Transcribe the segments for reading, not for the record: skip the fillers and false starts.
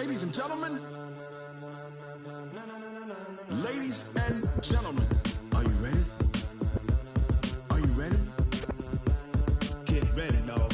Ladies and gentlemen, are you ready? Are you ready? Get ready, dog.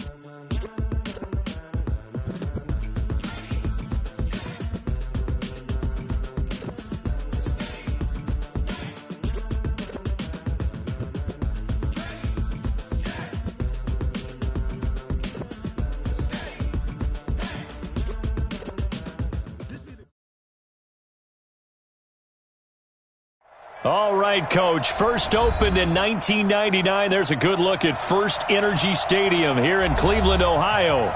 All right, Coach. First opened in 1999. There's a good look at First Energy Stadium here in Cleveland, Ohio.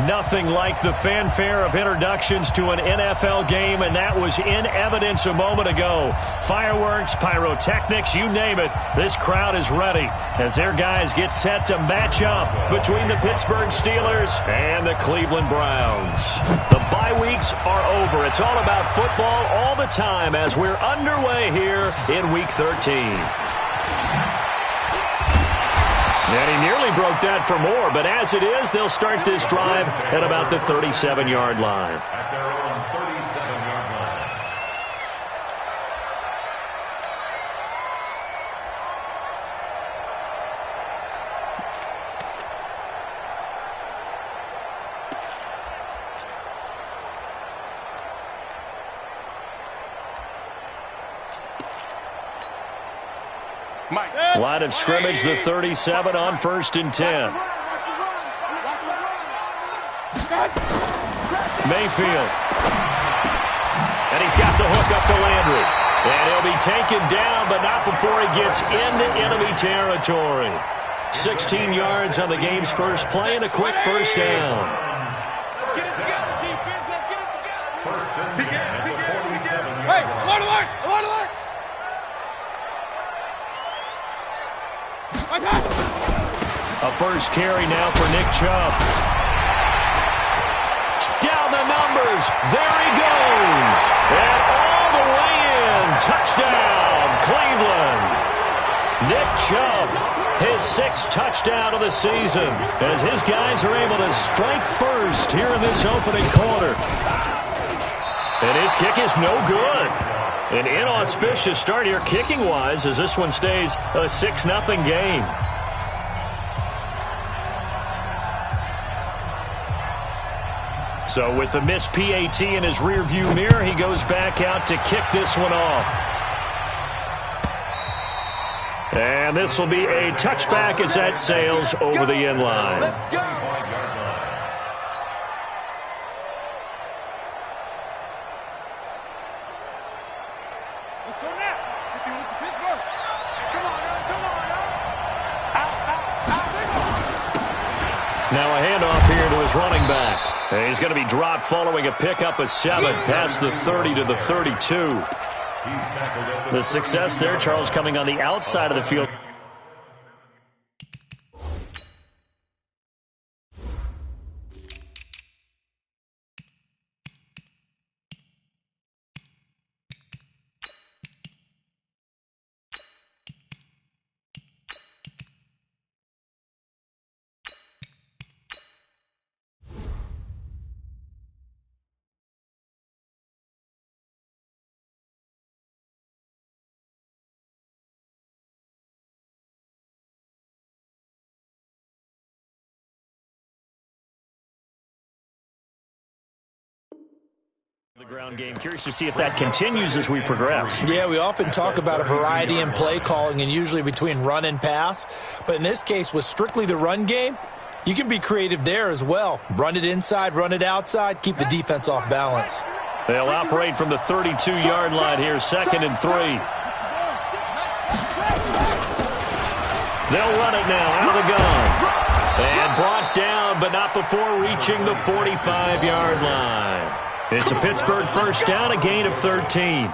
Nothing like the fanfare of introductions to an NFL game, and that was in evidence a moment ago. Fireworks, pyrotechnics, you name it. This crowd is ready as their guys get set to match up between the Pittsburgh Steelers and the Cleveland Browns. The bye weeks are over. It's all about football all the time as we're underway here in Week 13. And he nearly broke that for more, but as it is, they'll start this drive at about the 37-yard line. At their own 37-yard line. Line of scrimmage, the 37 on 1st and 10. Mayfield. And he's got the hook up to Landry. And he'll be taken down, but not before he gets into enemy territory. 16 yards on the game's first play and a quick first down. Get it together, defense. Let's get it together. First and 10 at the 47-yard Hey, line. alert, alert, alert, alert. A first carry now for Nick Chubb. Down the numbers. There he goes. And all the way in. Touchdown, Cleveland. Nick Chubb, his 6th touchdown of the season, as his guys are able to strike first here in this opening quarter. And his kick is no good. An inauspicious start here kicking-wise as this one stays a 6-0 game. So with the missed PAT in his rearview mirror, he goes back out to kick this one off. And this will be a touchback as that sails over the end line. Let's go. Let's go now. If you want the Pittsburgh. Come on, now. Come on, now. Out. Now a handoff here to his running back. And he's going to be dropped following a pickup of 7 past the 30 to the 32. The success there, Charles, coming on the outside of the field. The ground game. Curious to see if that continues as we progress. Yeah, we often talk about a variety in play calling and usually between run and pass. But in this case, with strictly the run game, you can be creative there as well. Run it inside, run it outside, keep the defense off balance. They'll operate from the 32-yard line here, 2nd and 3. They'll run it now out of the gun. And brought down, but not before reaching the 45-yard line. It's a Pittsburgh first down, a gain of 13.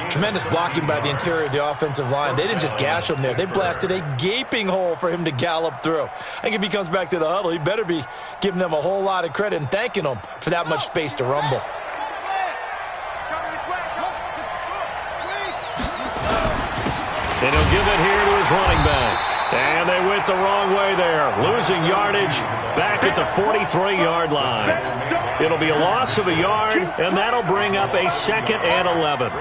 Tremendous blocking by the interior of the offensive line. They didn't just gash him there. They blasted a gaping hole for him to gallop through. I think if he comes back to the huddle, he better be giving them a whole lot of credit and thanking them for that much space to rumble. And he'll give it here to his running back. And they went the wrong way there, losing yardage back at the 43-yard line. It'll be a loss of a yard, and that'll bring up a 2nd and 11.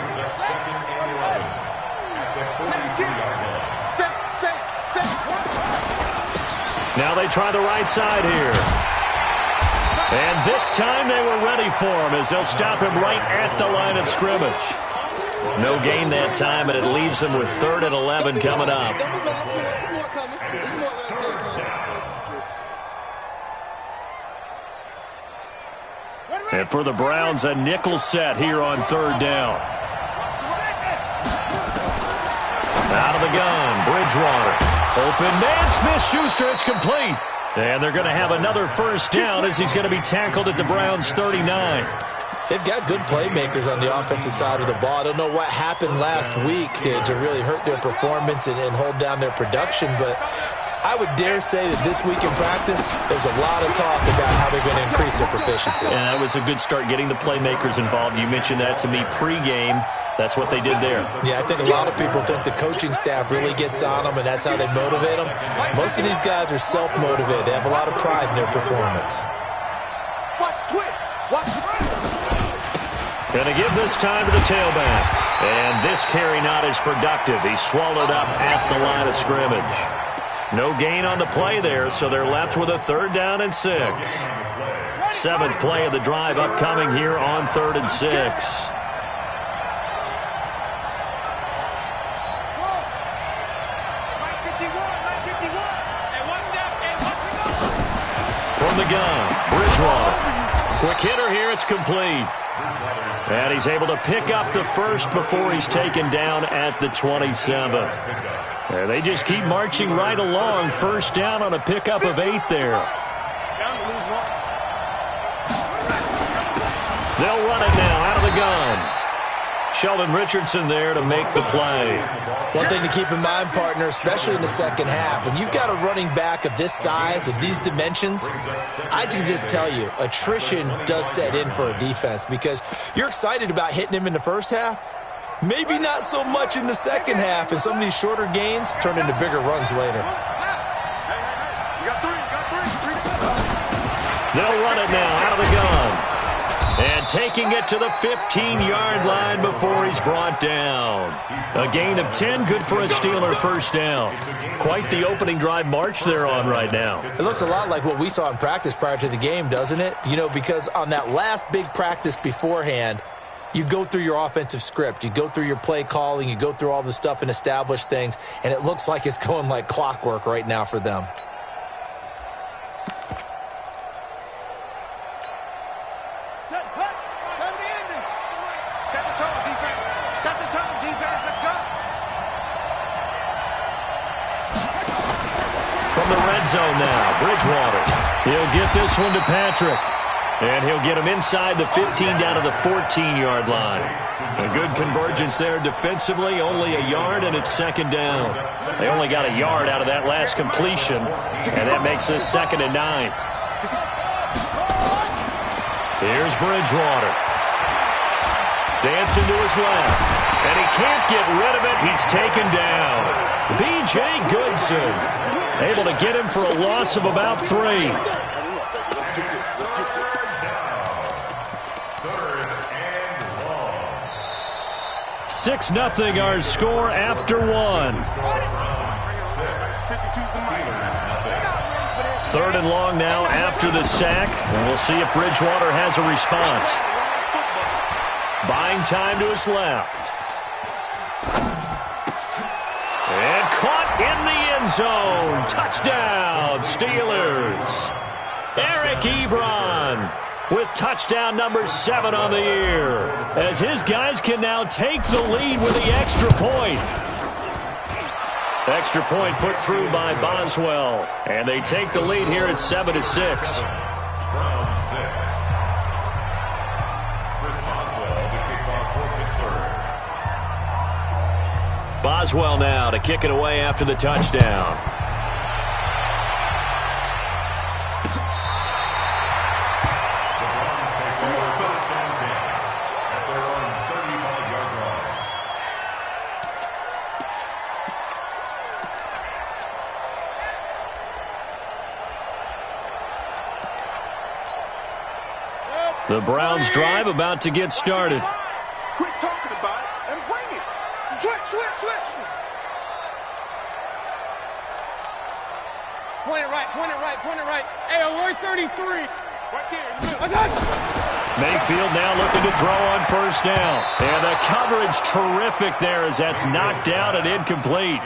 Now they try the right side here. And this time they were ready for him as they'll stop him right at the line of scrimmage. No gain that time, and it leaves him with 3rd and 11 coming up. And for the Browns, a nickel set here on 3rd down. Out of the gun, Bridgewater. Open man, Smith-Schuster, it's complete. And they're going to have another 1st down as he's going to be tackled at the Browns' 39. They've got good playmakers on the offensive side of the ball. I don't know what happened last week to really hurt their performance and hold down their production, but I would dare say that this week in practice, there's a lot of talk about how they're going to increase their proficiency. And that was a good start getting the playmakers involved. You mentioned that to me pregame. That's what they did there. Yeah, I think a lot of people think the coaching staff really gets on them, and that's how they motivate them. Most of these guys are self-motivated. They have a lot of pride in their performance. Watch twitch. Watch twitch. Going to give this time to the tailback. And this carry not as productive. He's swallowed up at the line of scrimmage. No gain on the play there, so they're left with a 3rd down and 6. 7th play of the drive upcoming here on 3rd and 6. From the gun, Bridgewater. Quick hitter here, it's complete. And he's able to pick up the 1st before he's taken down at the 27. And they just keep marching right along. 1st down on a pickup of 8 there. They'll run it now out of the gun. Sheldon Richardson there to make the play. One thing to keep in mind, partner, especially in the second half, when you've got a running back of this size, of these dimensions, I can just tell you, attrition does set in for a defense because you're excited about hitting him in the first half. Maybe not so much in the second half, and some of these shorter gains turn into bigger runs later. They'll run it now out of the gun. And taking it to the 15-yard line before he's brought down. A gain of 10, good for a Steeler 1st down. Quite the opening drive march they're on right now. It looks a lot like what we saw in practice prior to the game, doesn't it? You know, because on that last big practice beforehand, you go through your offensive script, you go through your play calling, you go through all the stuff and establish things, and it looks like it's going like clockwork right now for them. Zone now, Bridgewater. He'll get this one to Patrick. And he'll get him inside the 15 down to the 14-yard line. A good convergence there defensively, only a yard, and it's 2nd down. They only got a yard out of that last completion, and that makes this 2nd and 9. Here's Bridgewater. Dancing to his left, and he can't get rid of it. He's taken down. B.J. Goodson able to get him for a loss of about 3. 6-0 our score after 1. 3rd and long now after the sack, and we'll see if Bridgewater has a response. Buying time to his left. And caught in the end zone. Touchdown, Steelers. Eric Ebron with touchdown number 7 on the year, as his guys can now take the lead with the extra point. Extra point put through by Boswell, and they take the lead here at 7-6. Boswell now to kick it away after the touchdown. The Browns drive about to get started. Quit talking about it and bring it. Switch. Point it right. Hey, alert 33. Right there. Mayfield now looking to throw on first down. And the coverage terrific there as that's knocked down and incomplete.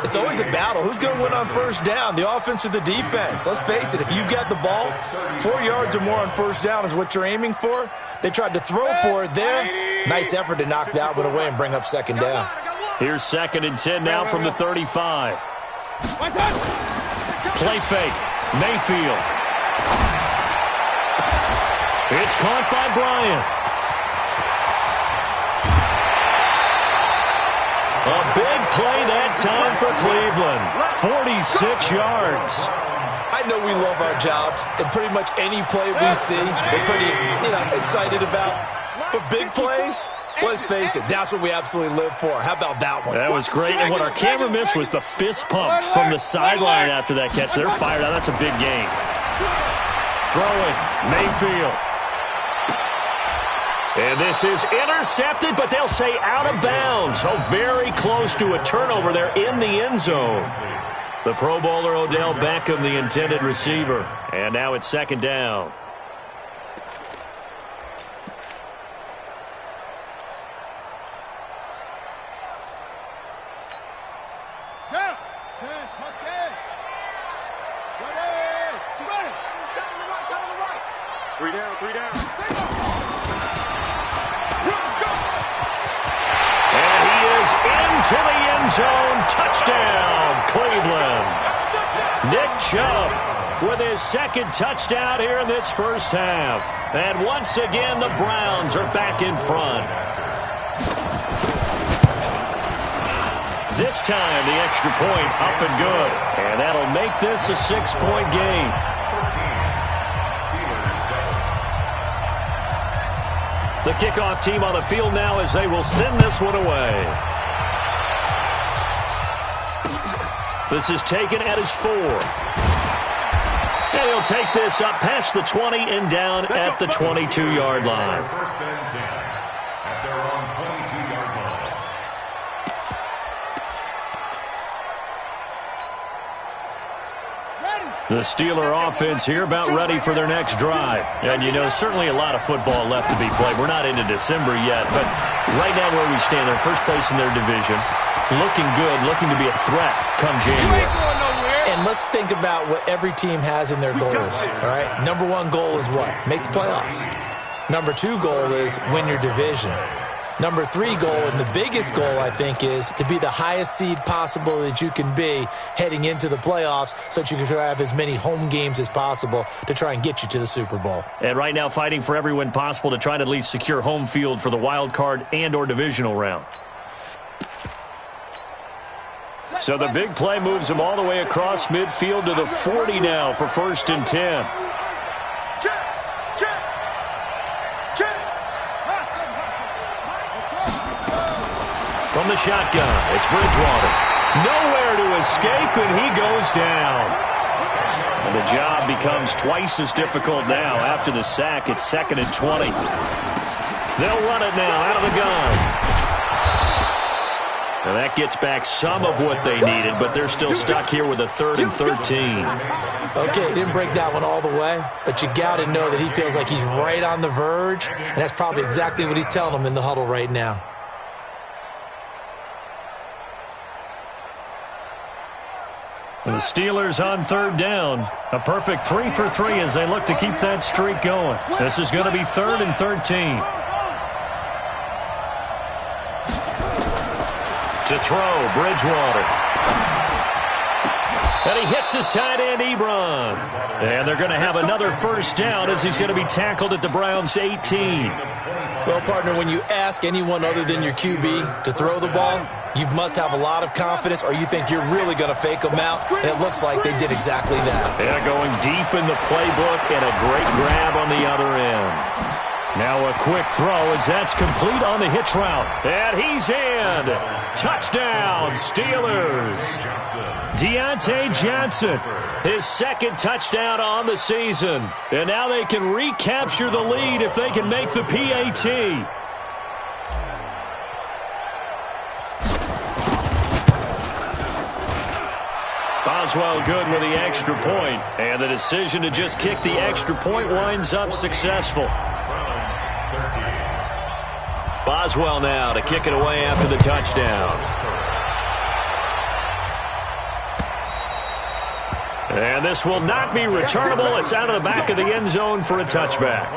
It's always a battle. Who's going to win on first down, the offense or the defense? Let's face it, if you've got the ball, 4 yards or more on first down is what you're aiming for. They tried to throw for it there. Nice effort to knock that one away and bring up second down. Here's 2nd and 10 now from the 35. Play fake. Mayfield. It's caught by Bryant. A big play that time for Cleveland. 46 yards. I know we love our jobs, and pretty much any play we see, we're pretty, excited about. But big plays, let's face it, that's what we absolutely live for. How about that one? That was great, and what our camera missed was the fist pumps from the sideline after that catch. They're fired out. That's a big game. Throwing, Mayfield. And this is intercepted, but they'll say out of bounds. Oh, very close to a turnover there in the end zone. The Pro Bowler Odell Beckham, the intended receiver. And now it's 2nd down. Down. 10, touchdown. Ready. Down on the right. 3 down. Into the end zone. Touchdown, Cleveland. Nick Chubb with his 2nd touchdown here in this first half. And once again, the Browns are back in front. This time, the extra point up and good. And that'll make this a 6-point game. The kickoff team on the field now as they will send this one away. This is taken at his 4. And he'll take this up past the 20 and down at the 22-yard line. First and 10 at their own 22-yard line. The Steeler offense here about ready for their next drive. And, certainly a lot of football left to be played. We're not into December yet, but right now where we stand, they're first place in their division. Looking good, looking to be a threat come January. And let's think about what every team has in their goals, all right? Number 1 goal is what? Make the playoffs. Number 2 goal is win your division. Number 3 goal, and the biggest goal, I think, is to be the highest seed possible that you can be heading into the playoffs so that you can have as many home games as possible to try and get you to the Super Bowl. And right now fighting for every win possible to try to at least secure home field for the wild card and or divisional round. So the big play moves him all the way across midfield to the 40 now for 1st and 10. From the shotgun, it's Bridgewater. Nowhere to escape, and he goes down. And the job becomes twice as difficult now. After the sack, it's 2nd and 20. They'll run it now out of the gun. And that gets back some of what they needed, but they're still stuck here with a 3rd and 13. Okay, he didn't break that one all the way, but you got to know that he feels like he's right on the verge, and that's probably exactly what he's telling them in the huddle right now. The Steelers on 3rd down. A perfect 3 for 3 as they look to keep that streak going. This is going to be 3rd and 13. To throw, Bridgewater. And he hits his tight end, Ebron. And they're going to have another first down as he's going to be tackled at the Browns' 18. Well, partner, when you ask anyone other than your QB to throw the ball, you must have a lot of confidence or you think you're really going to fake them out, and it looks like they did exactly that. Yeah, going deep in the playbook and a great grab on the other end. Now a quick throw as that's complete on the hitch route. And he's in. Touchdown, Steelers. Deontay Johnson, his second touchdown on the season. And now they can recapture the lead if they can make the PAT. Boswell good with the extra point, and the decision to just kick the extra point winds up successful. Boswell now to kick it away after the touchdown. And this will not be returnable. It's out of the back of the end zone for a touchback.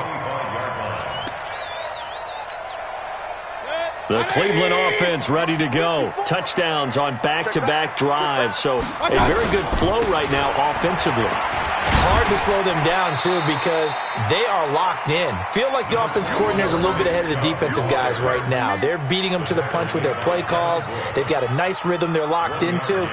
The Cleveland offense ready to go. Touchdowns on back-to-back drives. So a very good flow right now offensively. Hard to slow them down, too, because they are locked in. Feel like the offense coordinator is a little bit ahead of the defensive guys right now. They're beating them to the punch with their play calls. They've got a nice rhythm they're locked into.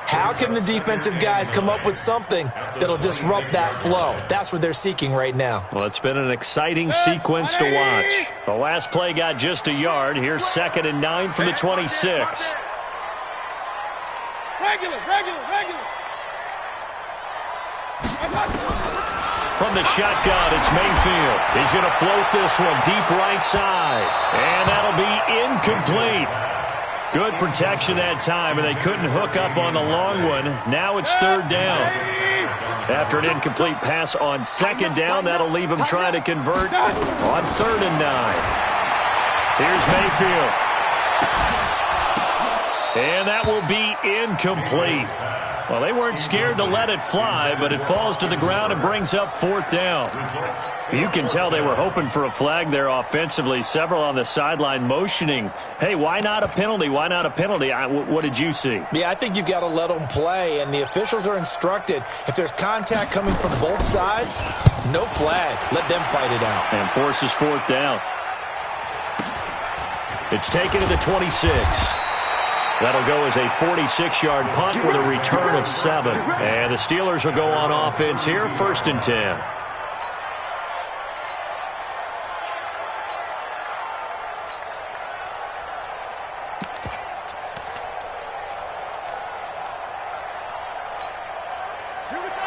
How can the defensive guys come up with something that'll disrupt that flow? That's what they're seeking right now. Well, it's been an exciting sequence to watch. The last play got just a yard. Here's 2nd and 9 from the 26. Regular. From the shotgun, it's Mayfield. He's going to float this one deep right side. And that'll be incomplete. Good protection that time, and they couldn't hook up on the long one. Now it's 3rd down. After an incomplete pass on 2nd down, that'll leave them trying to convert on 3rd and 9. Here's Mayfield. And that will be incomplete. Well, they weren't scared to let it fly, but it falls to the ground and brings up 4th down. You can tell they were hoping for a flag there offensively. Several on the sideline motioning, hey, why not a penalty? Why not a penalty? What did you see? Yeah, I think you've got to let them play, and the officials are instructed, if there's contact coming from both sides, no flag. Let them fight it out. And forces 4th down. It's taken to the 26. That'll go as a 46-yard punt with a return of 7. And the Steelers will go on offense here, 1st and 10.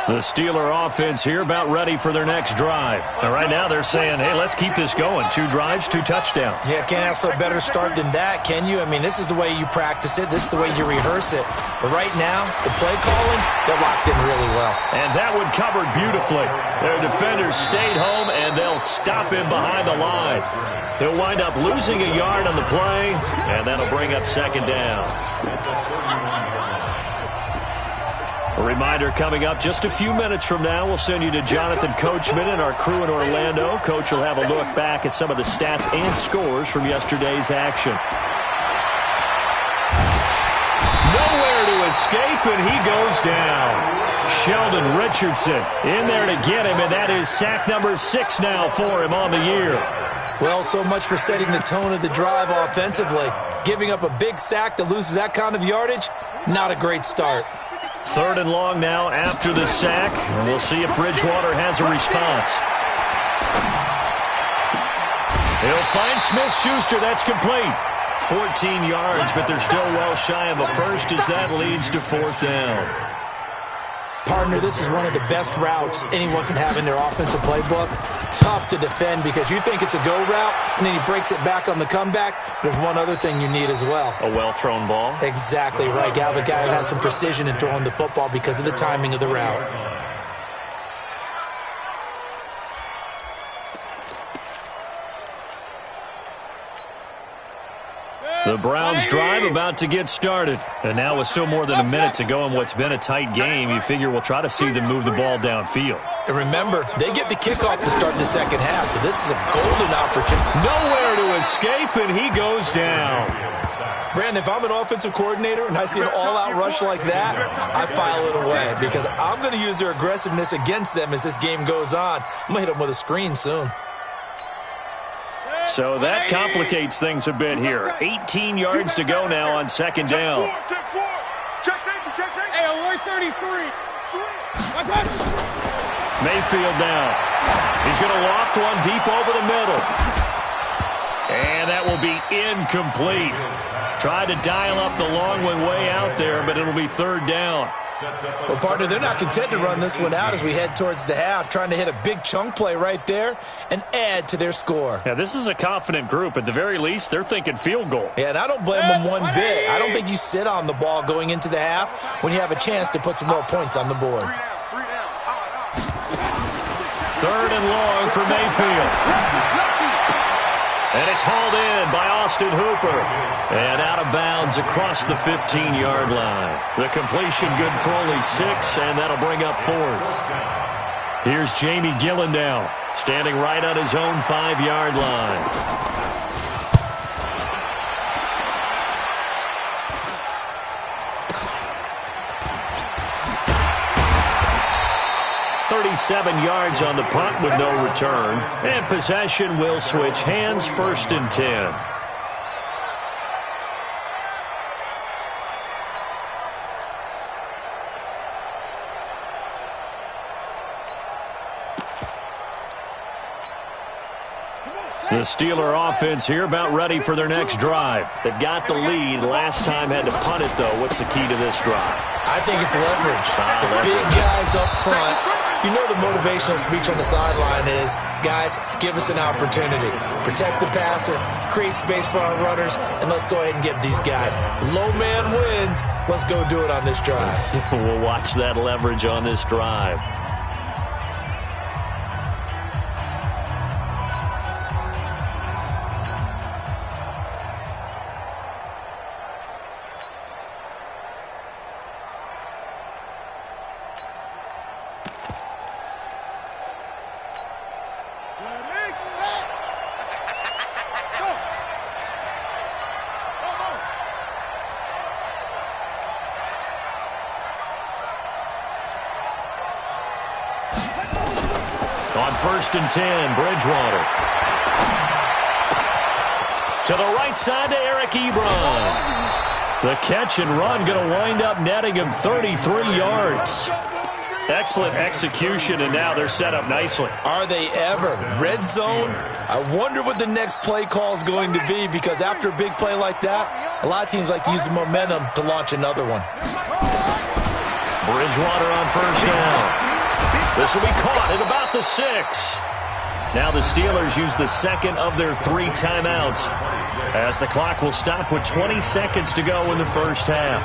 The Steeler offense here about ready for their next drive. And right now they're saying, hey, let's keep this going. 2 drives, 2 touchdowns. Yeah, can't ask for a better start than that, can you? I mean, this is the way you practice it. This is the way you rehearse it. But right now, the play calling, they're locked in really well. And that one covered beautifully. Their defenders stayed home, and they'll stop him behind the line. He'll wind up losing a yard on the play, and that'll bring up 2nd down. A reminder coming up just a few minutes from now, we'll send you to Jonathan Coachman and our crew in Orlando. Coach will have a look back at some of the stats and scores from yesterday's action. Nowhere to escape, and he goes down. Sheldon Richardson in there to get him, and that is sack number 6 now for him on the year. Well, so much for setting the tone of the drive offensively. Giving up a big sack that loses that kind of yardage, not a great start. 3rd and long now after the sack, and we'll see if Bridgewater has a response. He'll find Smith-Schuster. That's complete. 14 yards, but they're still well shy of a first as that leads to 4th down. Partner, this is one of the best routes anyone can have in their offensive playbook. Tough to defend because you think it's a go route, and then he breaks it back on the comeback. There's one other thing you need as well. A well-thrown ball. Exactly right. You have a guy who has some precision in throwing the football because of the timing of the route. The Browns drive about to get started. And now with still more than a minute to go in what's been a tight game, you figure we'll try to see them move the ball downfield. And remember, they get the kickoff to start the second half, so this is a golden opportunity. Nowhere to escape, and he goes down. Brandon, if I'm an offensive coordinator and I see an all-out rush like that, I file it away because I'm going to use their aggressiveness against them as this game goes on. I'm going to hit them with a screen soon. So that complicates things a bit here. 18 yards to go now on 2nd down. Check 4. Check safety. Hey, alert 33. Mayfield now. He's going to loft one deep over the middle. And that will be incomplete. Tried to dial up the long one way out there, but it'll be third down. Well, partner, they're not content to run this one out as we head towards the half, trying to hit a big chunk play right there and add to their score. Yeah, this is a confident group. At the very least, they're thinking field goal. Yeah, and I don't blame them one bit. I don't think you sit on the ball going into the half when you have a chance to put some more points on the board. Third and long for Mayfield. And it's hauled in by Austin Hooper. And out of bounds across the 15-yard line. The completion good for only 6, and that'll bring up fourth. Here's Jamie Gillen now, standing right on his own 5-yard line. 37 yards on the punt with no return. And possession will switch hands, 1st and 10. The Steeler offense here about ready for their next drive. They've got the lead. Last time had to punt it, though. What's the key to this drive? I think it's leverage. The big guys up front. You know the motivational speech on the sideline is, guys, give us an opportunity. Protect the passer, create space for our runners, and let's go ahead and get these guys. Low man wins. Let's go do it on this drive. We'll watch that leverage on this drive. On 1st and 10, Bridgewater. To the right side to Eric Ebron. The catch and run going to wind up netting him 33 yards. Excellent execution, and now they're set up nicely. Are they ever? Red zone? I wonder what the next play call is going to be, because after a big play like that, a lot of teams like to use the momentum to launch another one. Bridgewater on 1st down. This will be caught at about the 6. Now the Steelers use the 2nd of their 3 timeouts, as the clock will stop with 20 seconds to go in the first half.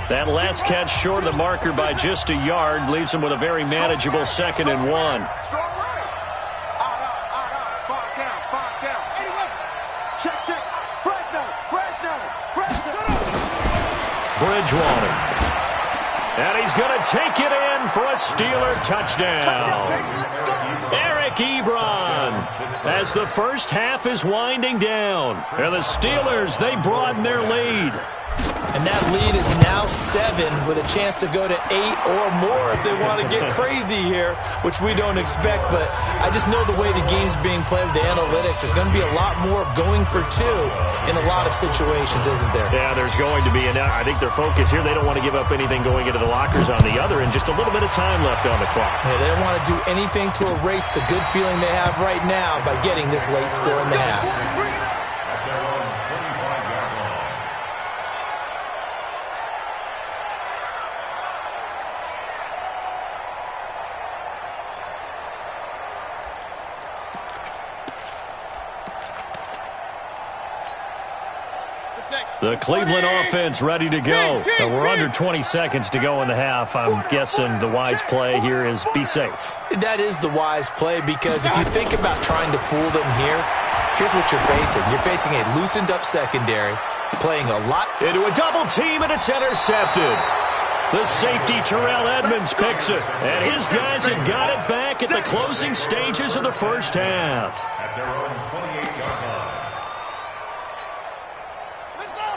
That last catch short of the marker by just a yard leaves him with a very manageable 2nd and 1. Bridgewater. And he's going to take it in for a Steeler touchdown. Eric Ebron, as the first half is winding down. And the Steelers, they broaden their lead. And that lead is now 7 with a chance to go to 8 or more if they want to get crazy here, which we don't expect. But I just know the way the game's being played with the analytics, there's going to be a lot more of going for 2 in a lot of situations, isn't there? Yeah, there's going to be. And I think their focus here, they don't want to give up anything going into the lockers on the other, and just a little bit of time left on the clock. Yeah, they don't want to do anything to erase the good feeling they have right now by getting this late score in the half. The Cleveland offense ready to go. We're under 20 seconds to go in the half. I'm guessing the wise play here is be safe. That is the wise play, because if you think about trying to fool them here, here's what you're facing. You're facing a loosened up secondary, playing a lot into a double team, and it's intercepted. The safety, Terrell Edmonds, picks it. And his guys have got it back at the closing stages of the first half. At their own 28-yard line.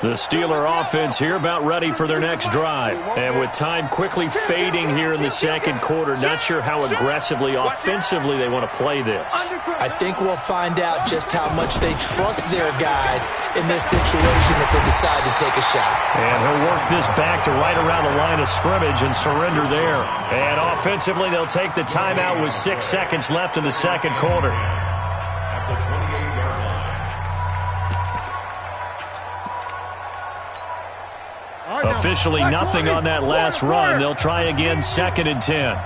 The Steeler offense here about ready for their next drive. And with time quickly fading here in the second quarter, not sure how aggressively, offensively they want to play this. I think we'll find out just how much they trust their guys in this situation if they decide to take a shot. And he'll work this back to right around the line of scrimmage and surrender there. And offensively, they'll take the timeout with 6 seconds left in the second quarter. At the 28-yard line. Officially nothing on that last run. They'll try again, 2nd and 10. A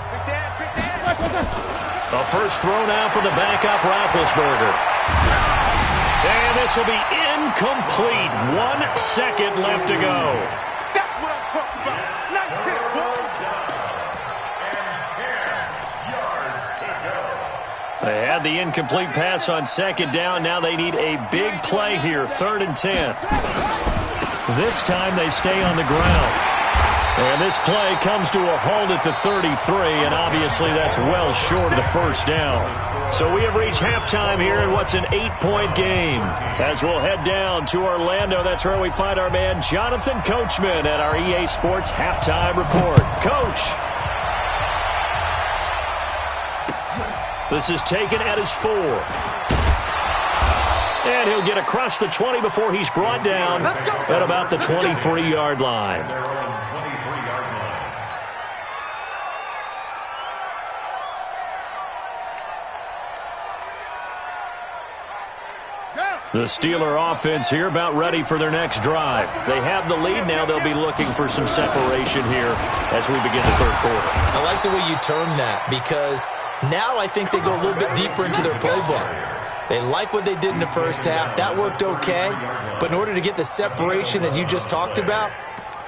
first throw now for the backup Roethlisberger. And this will be incomplete. 1 second left to go. That's what I'm talking about. Nice hit, boy. They had the incomplete pass on 2nd down. Now they need a big play here, 3rd and 10. This time they stay on the ground. And this play comes to a halt at the 33, and obviously that's well short of the first down. So we have reached halftime here in what's an 8-point game. As we'll head down to Orlando, that's where we find our man Jonathan Coachman at our EA Sports Halftime Report. Coach. This is taken at his 4. And he'll get across the 20 before he's brought down at about the 23-yard line. The Steeler offense here about ready for their next drive. They have the lead now. They'll be looking for some separation here as we begin the third quarter. I like the way you termed that because now I think they go a little bit deeper into their playbook. They like what they did in the first half. That worked okay. But in order to get the separation that you just talked about,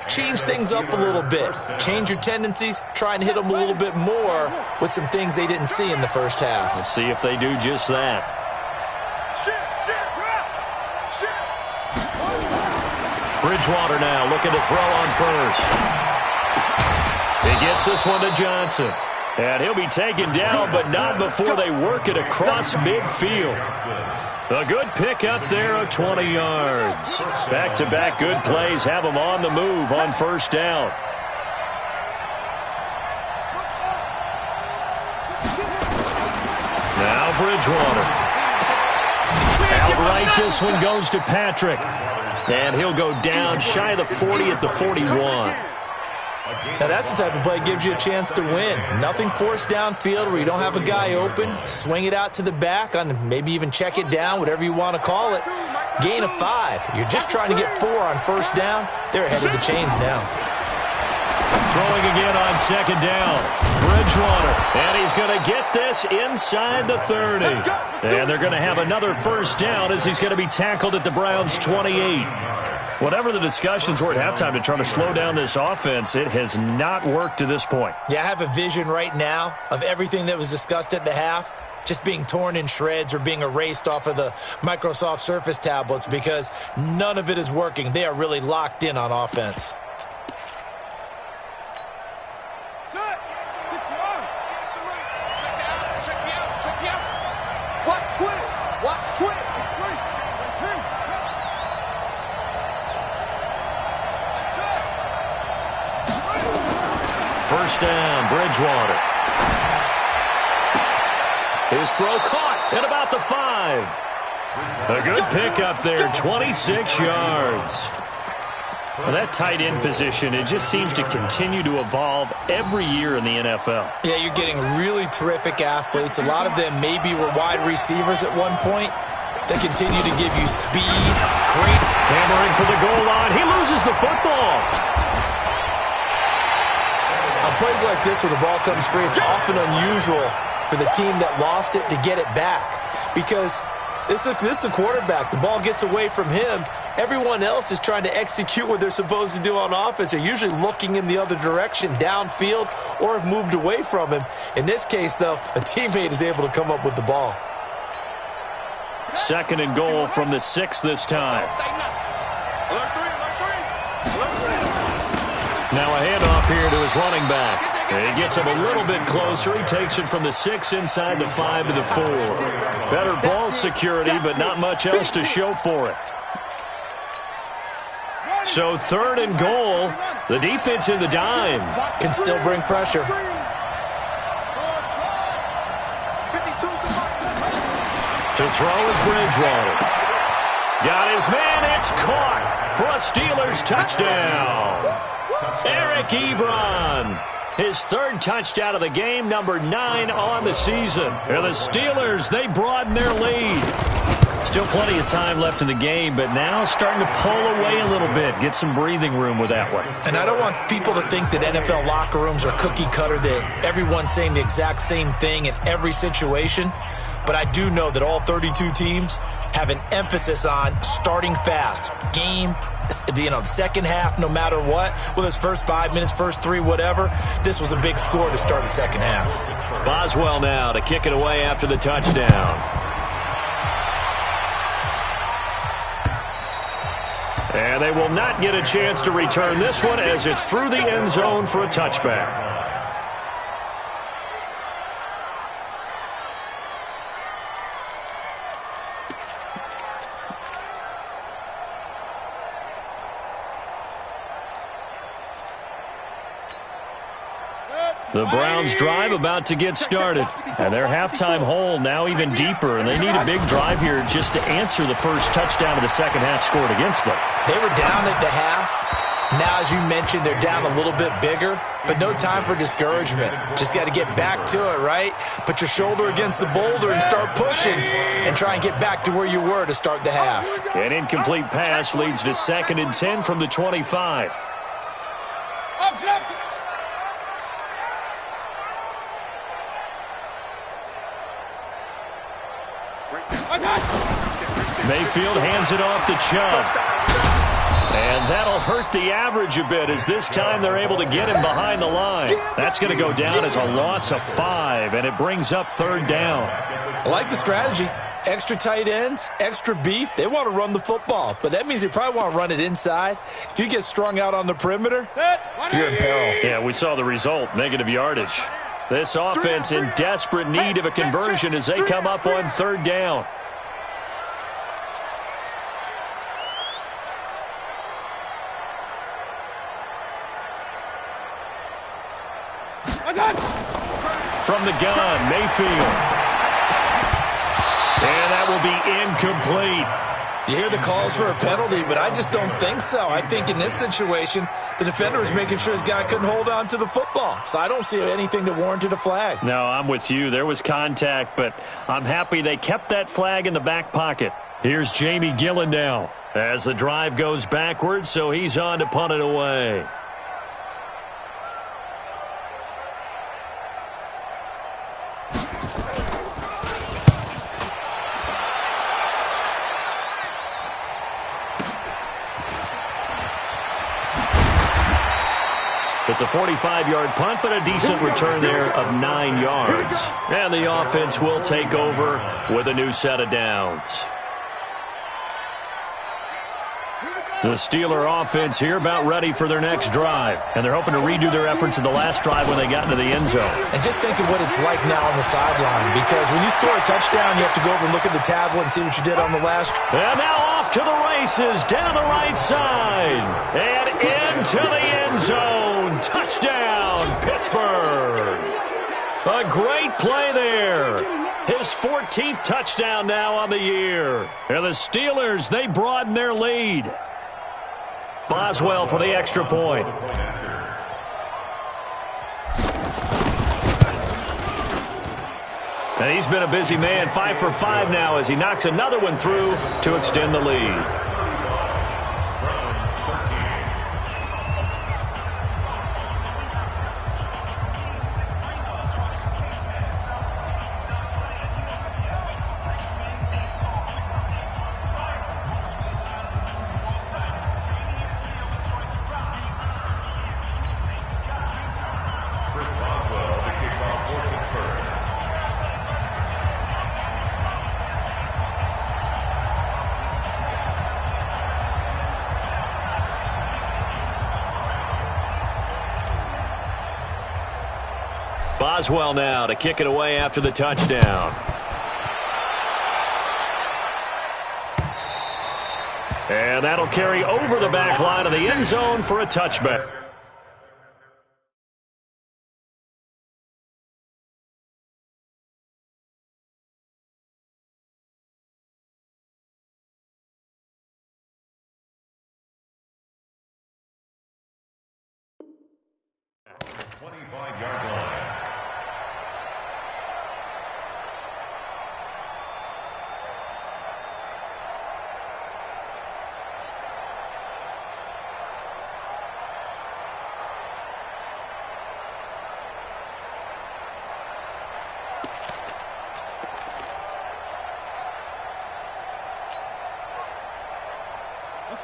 change things up a little bit. Change your tendencies. Try and hit them a little bit more with some things they didn't see in the first half. Let's see if they do just that. Bridgewater now looking to throw on first. He gets this one to Johnson. And he'll be taken down, but not before they work it across midfield. A good pickup there of 20 yards. Back-to-back good plays have them on the move on first down. Now Bridgewater. Outright, this one goes to Patrick. And he'll go down shy of the 40 at the 41. Now, that's the type of play that gives you a chance to win. Nothing forced downfield where you don't have a guy open. Swing it out to the back, on maybe even check it down, whatever you want to call it. Gain of 5. You're just trying to get 4 on first down. They're ahead of the chains now. Throwing again on 2nd down. Bridgewater. And he's going to get this inside the 30. And they're going to have another first down as he's going to be tackled at the Browns' 28. Whatever the discussions were at halftime to try to slow down this offense, it has not worked to this point. Yeah, I have a vision right now of everything that was discussed at the half just being torn in shreds or being erased off of the Microsoft Surface tablets because none of it is working. They are really locked in on offense. First down, Bridgewater. His throw caught at about the 5. A good pickup there, 26 yards. Well, that tight end position, it just seems to continue to evolve every year in the NFL. Yeah, you're getting really terrific athletes. A lot of them maybe were wide receivers at one point. They continue to give you speed. Great. Hammering for the goal line. He loses the football. On plays like this where the ball comes free, it's often unusual for the team that lost it to get it back because this is the quarterback. The ball gets away from him. Everyone else is trying to execute what they're supposed to do on offense. They're usually looking in the other direction, downfield, or have moved away from him. In this case, though, a teammate is able to come up with the ball. 2nd and goal from the 6 this time. Now a handoff here to his running back. He gets him a little bit closer. He takes it from the 6 inside the 5 to the 4. Better ball security, but not much else to show for it. So 3rd and goal. The defense in the dime. Can still bring pressure. To throw is Bridgewater. Got his man. It's caught for a Steelers touchdown. Eric Ebron. His 3rd touchdown of the game, number 9 on the season. And the Steelers, they broaden their lead. Still plenty of time left in the game, but now starting to pull away a little bit. Get some breathing room with that one. And I don't want people to think that NFL locker rooms are cookie cutter, that everyone's saying the exact same thing in every situation. But I do know that all 32 teams have an emphasis on starting fast. Game, the second half, no matter what, whether it's first 5 minutes, first 3, whatever, this was a big score to start the second half. Boswell now to kick it away after the touchdown. And they will not get a chance to return this one as it's through the end zone for a touchback. The Browns drive about to get started. And their halftime hole now even deeper. And they need a big drive here just to answer the first touchdown of the second half scored against them. They were down at the half. Now, as you mentioned, they're down a little bit bigger. But no time for discouragement. Just got to get back to it, right? Put your shoulder against the boulder and start pushing. And try and get back to where you were to start the half. An incomplete pass leads to 2nd and 10 from the 25. Mayfield hands it off to Chubb. And that'll hurt the average a bit as this time they're able to get him behind the line. That's going to go down as a loss of 5, and it brings up 3rd down. I like the strategy. Extra tight ends, extra beef. They want to run the football, but that means they probably want to run it inside. If you get strung out on the perimeter, you're in peril. Yeah, we saw the result, negative yardage. This offense in desperate need of a conversion as they come up on 3rd down. From the gun, Mayfield. And that will be incomplete. You hear the calls for a penalty, but I just don't think so. I think in this situation, the defender was making sure his guy couldn't hold on to the football. So I don't see anything that warranted a flag. No, I'm with you. There was contact, but I'm happy they kept that flag in the back pocket. Here's Jamie Gillen now as the drive goes backwards, so he's on to punt it away. It's a 45-yard punt, but a decent return there of 9 yards. And the offense will take over with a new set of downs. The Steeler offense here about ready for their next drive. And they're hoping to redo their efforts in the last drive when they got into the end zone. And just think of what it's like now on the sideline. Because when you score a touchdown, you have to go over and look at the tablet and see what you did on the last. And now off to the races down the right side. And into the end zone. Touchdown, Pittsburgh. A great play there. His 14th touchdown now on the year. And the Steelers, they broaden their lead. Boswell for the extra point. And he's been a busy man, 5 for 5 now as he knocks another one through to extend the lead. Boswell now to kick it away after the touchdown. And that'll carry over the back line of the end zone for a touchback.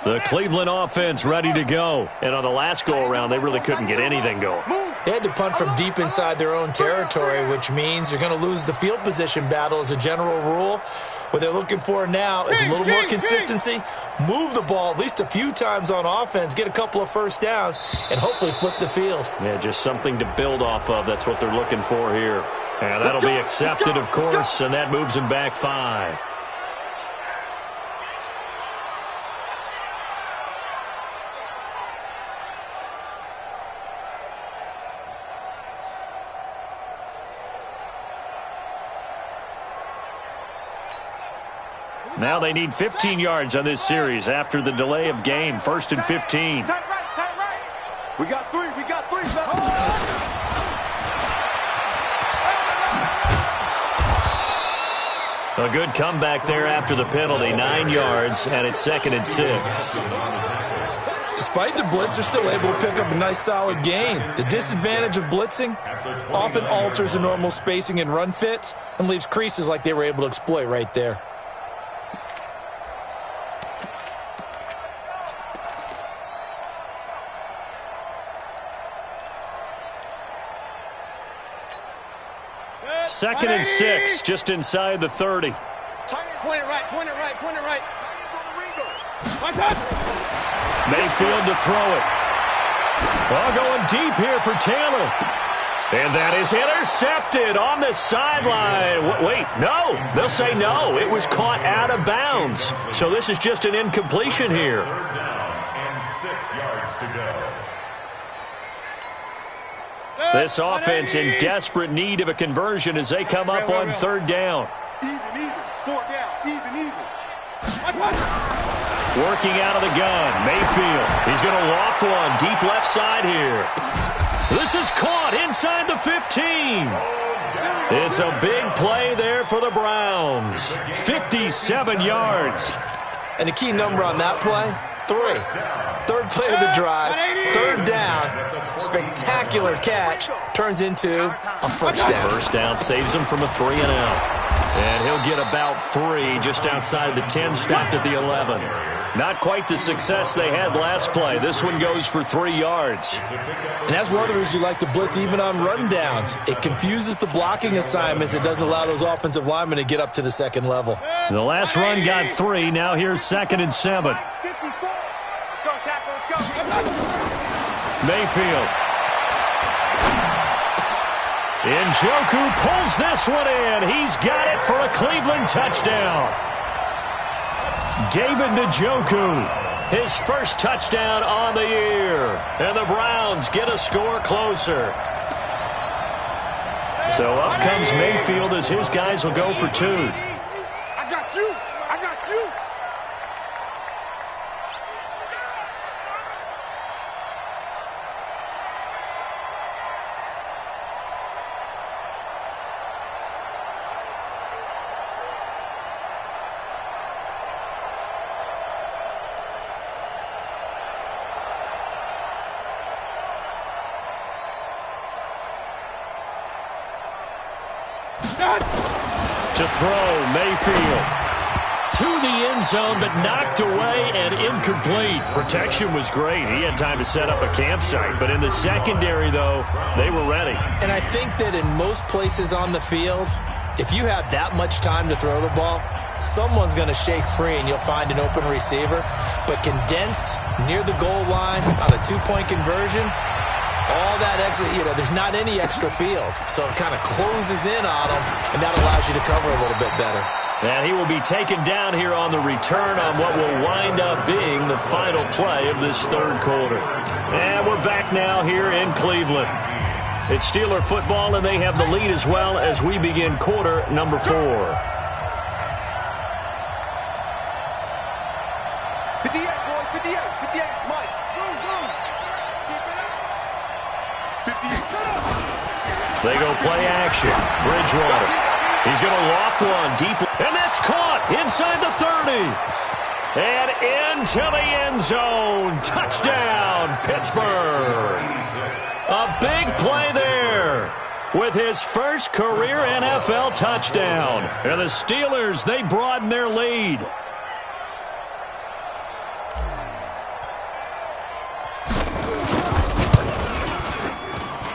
The Cleveland offense ready to go. And on the last go-around, they really couldn't get anything going. They had to punt from deep inside their own territory, which means you're going to lose the field position battle as a general rule. What they're looking for now is a little more consistency, move the ball at least a few times on offense, get a couple of first downs, and hopefully flip the field. Yeah, just something to build off of. That's what they're looking for here. And that'll be accepted, of course, and that moves them back 5. Now they need 15 yards on this series after the delay of game. 1st and 15. Tight right. We got 3. A good comeback there after the penalty. 9 yards, and it's 2nd and 6. Despite the blitz, they're still able to pick up a nice solid gain. The disadvantage of blitzing often alters the normal spacing and run fits and leaves creases like they were able to exploit right there. Second and 6, just inside the 30. Point it right. Mayfield to throw it. Well, going deep here for Taylor. And that is intercepted on the sideline. Wait, no. They'll say no. It was caught out of bounds. So this is just an incompletion here. 3rd down and 6 yards to go. This offense in desperate need of a conversion as they come up on 3rd down. Even. 4th down. Even. Working out of the gun, Mayfield. He's going to loft one deep left side here. This is caught inside the 15. It's a big play there for the Browns. 57 yards. And the key number on that play, 3. 3rd play of the drive, 3rd down, spectacular catch, turns into a first down. First down saves him from a 3-and-out. And he'll get about 3 just outside the 10, stopped at the 11. Not quite the success they had last play. This one goes for 3 yards. And that's one of the reasons you like to blitz even on run downs. It confuses the blocking assignments. It doesn't allow those offensive linemen to get up to the 2nd level. The last run got 3. Now here's 2nd and 7. Mayfield. Njoku pulls this one in. He's got it for a Cleveland touchdown. David Njoku, his first touchdown on the year. And the Browns get a score closer. So up comes Mayfield as his guys will go for 2. I got you. To throw, Mayfield. To the end zone, but knocked away and incomplete. Protection was great. He had time to set up a campsite. But in the secondary, though, they were ready. And I think that in most places on the field, if you have that much time to throw the ball, someone's going to shake free and you'll find an open receiver. But condensed near the goal line on a 2-point conversion, all that exit, there's not any extra field. So it kind of closes in on them, and that allows you to cover a little bit better. And he will be taken down here on the return on what will wind up being the final play of this third quarter. And we're back now here in Cleveland. It's Steeler football, and they have the lead as well as we begin quarter number 4. 58, boy, 58, 58, Mike. Zoom, zoom. Keep it up. 58. They go play action. Bridgewater. He's going to loft one deep, and that's caught inside the 30. And into the end zone. Touchdown, Pittsburgh. A big play there with his first career NFL touchdown. And the Steelers, they broaden their lead.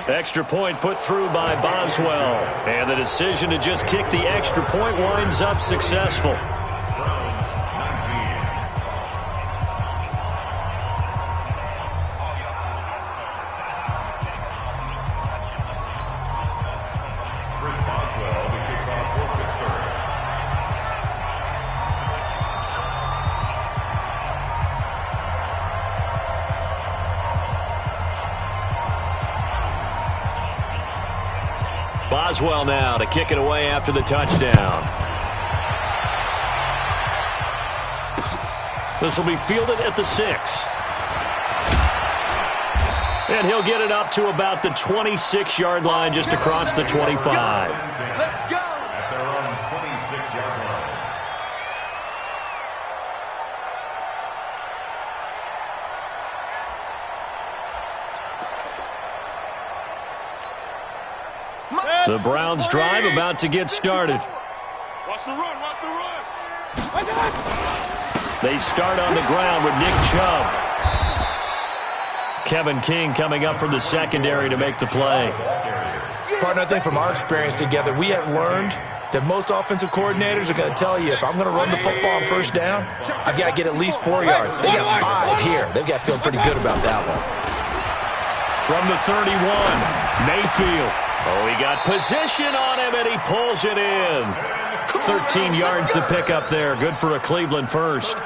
Extra point put through by Boswell. And the decision to just kick the extra point winds up successful. Chris Boswell, the kickoff for Pittsburgh. Boswell now to kick it away after the touchdown. This will be fielded at the 6. And he'll get it up to about the 26-yard line just across the 25. Let's go. At their own 26-yard line. The Browns drive about to get started. Watch the run, watch the run. They start on the ground with Nick Chubb. Kevin King coming up from the secondary to make the play. Partner, I think from our experience together, we have learned that most offensive coordinators are going to tell you, if I'm going to run the football on first down, I've got to get at least 4 yards. They got 5 here. They've got to feel pretty good about that one. From the 31, Mayfield. Oh, he got position on him, and he pulls it in. 13 yards to pick up there. Good for a Cleveland first.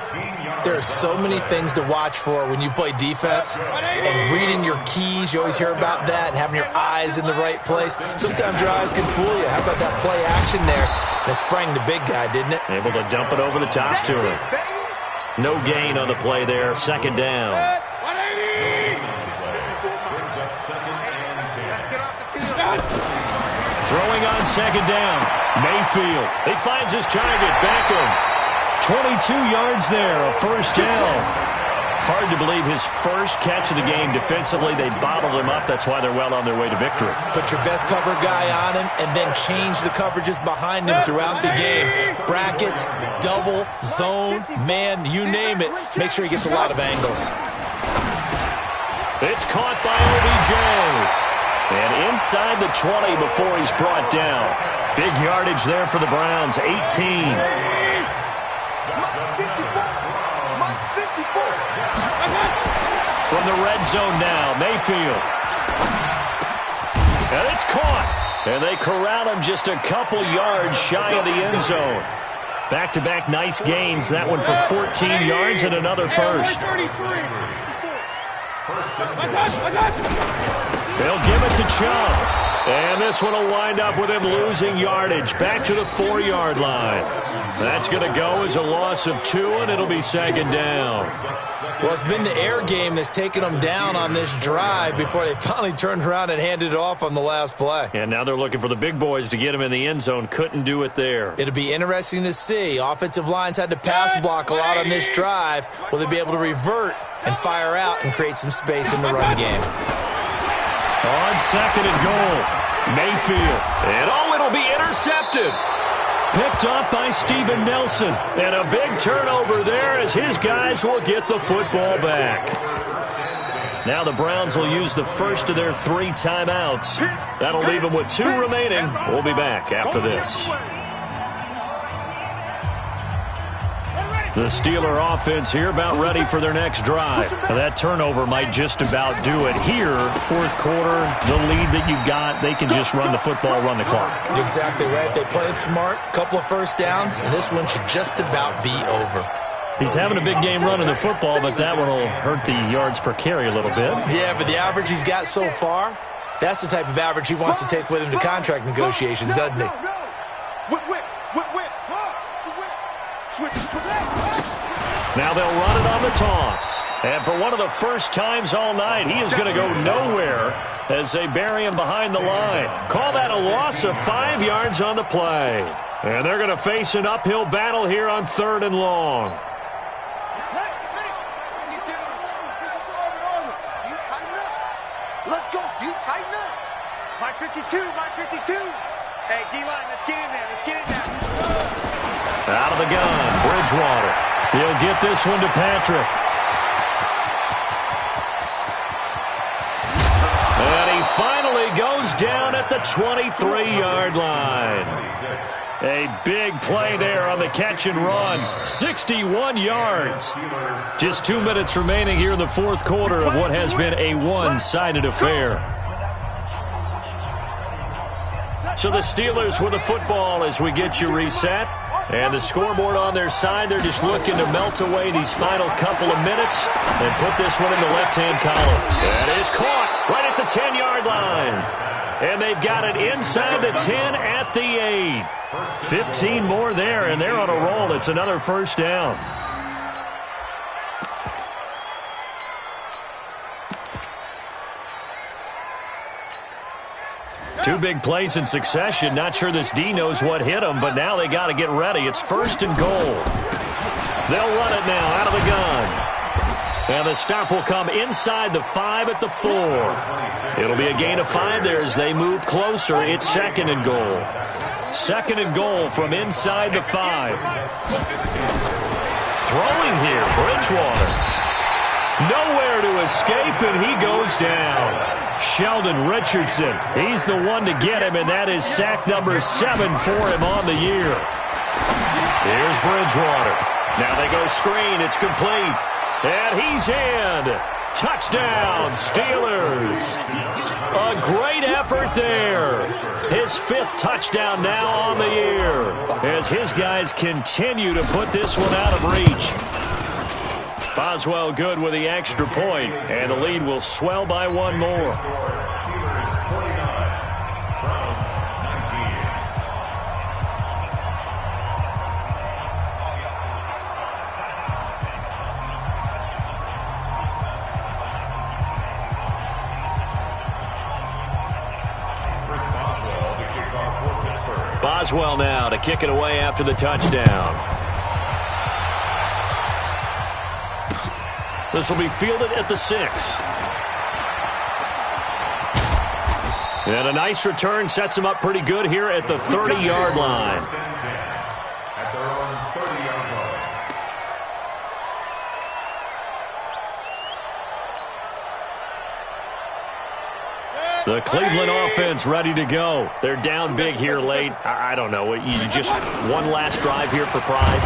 There are so many things to watch for when you play defense. And reading your keys, you always hear about that, and having your eyes in the right place. Sometimes your eyes can fool you. How about that play action there? And it sprang the big guy, didn't it? Able to dump it over the top to him. No gain on the play there. Second down. 180. Brings up second and 10. Let's get off the field. Throwing on second down. Mayfield. He finds his target. Beckham. 22 yards there. A first down. Hard to believe his first catch of the game defensively. They bottled him up. That's why they're well on their way to victory. Put your best cover guy on him and then change the coverages behind him throughout the game. Brackets, double, zone, man, you name it. Make sure he gets a lot of angles. It's caught by OBJ. And inside the 20 before he's brought down. Big yardage there for the Browns, 18. Mike 54. Mike 54. From the red zone now, Mayfield. And it's caught. And they corral him just a couple yards shy of the end zone. Back-to-back nice gains. That one for 14 yards and another first. 33. They'll give it to Chubb. And this one will wind up with him losing yardage. Back to the 4-yard line. That's going to go as a loss of 2, and it'll be second down. Well, it's been the air game that's taken them down on this drive before they finally turned around and handed it off on the last play. And now they're looking for the big boys to get him in the end zone. Couldn't do it there. It'll be interesting to see. Offensive lines had to pass block a lot on this drive. Will they be able to revert and fire out and create some space in the run game? On second and goal, Mayfield. And it'll be intercepted. Picked up by Steven Nelson. And a big turnover there as his guys will get the football back. Now the Browns will use the first of their 3 timeouts. That'll leave them with 2 remaining. We'll be back after this. Ready? The Steeler offense here about ready for their next drive. Now, that turnover might just about do it here. Fourth quarter, the lead that you've got, they can just run the football, run the clock. You're exactly right. They played smart, couple of first downs, and this one should just about be over. He's having a big game running the football, but that one will hurt the yards per carry a little bit. Yeah, but the average he's got so far, that's the type of average he wants to take with him to contract negotiations, doesn't he? Now they'll run it on the toss. And for one of the first times all night, he is going to go nowhere as they bury him behind the line. Call that a loss of 5 yards on the play. And they're going to face an uphill battle here on 3rd and long. Let's go. Do you tighten up? My 52, my 52. Hey, D-line, let's get in there. Let's get in there. Out of the gun, Bridgewater. He'll get this one to Patrick. And he finally goes down at the 23-yard line. A big play there on the catch and run. 61 yards. Just 2 minutes remaining here in the fourth quarter of what has been a one-sided affair. So the Steelers with the football as we get you reset. And the scoreboard on their side, they're just looking to melt away these final couple of minutes and put this one in the left-hand column. That is caught right at the 10-yard line. And they've got it inside the 10 at the 8. 15 more there, and they're on a roll. It's another first down. Two big plays in succession. Not sure this D knows what hit him, but now they got to get ready. It's 1st and goal. They'll run it now out of the gun. And the stop will come inside the 5 at the 4. It'll be a gain of 5 there as they move closer. It's 2nd and goal. 2nd and goal from inside the 5. Throwing here, Bridgewater. Nowhere to escape, and he goes down. Sheldon Richardson, he's the one to get him, and that is sack number 7 for him on the year. Here's Bridgewater. Now they go screen. It's complete. And he's in. Touchdown, Steelers. A great effort there. His 5th touchdown now on the year as his guys continue to put this one out of reach. Boswell good with the extra point, and the lead will swell by 1 more. Boswell now to kick it away after the touchdown. This will be fielded at the 6. And a nice return sets him up pretty good here at the 30-yard line. At their own 30-yard line. The Cleveland offense ready to go. They're down big here late. I don't know. You just one last drive here for pride.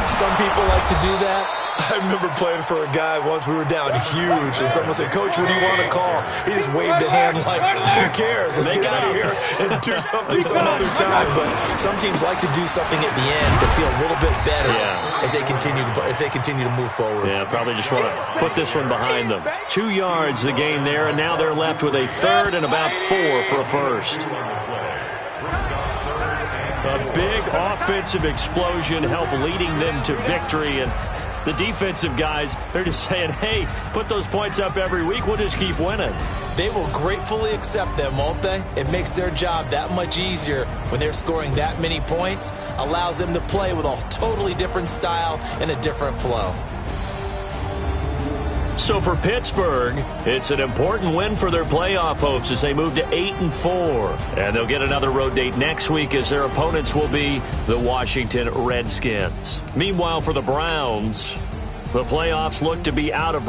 Some people like to do that. I remember playing for a guy once. We were down huge, and someone said, "Coach, what do you want to call?" He just waved a hand like, "Who cares? Let's get out of here and do something some other time." But some teams like to do something at the end to feel a little bit better as they continue to move forward. Yeah, probably just want to put this one behind them. 2 yards the gain there, and now they're left with a 3rd and about 4 for a first. A big offensive explosion helped leading them to victory, and the defensive guys, they're just saying, hey, put those points up every week. We'll just keep winning. They will gratefully accept them, won't they? It makes their job that much easier when they're scoring that many points. Allows them to play with a totally different style and a different flow. So for Pittsburgh, it's an important win for their playoff hopes as they move to 8-4. And they'll get another road date next week as their opponents will be the Washington Redskins. Meanwhile, for the Browns, the playoffs look to be out of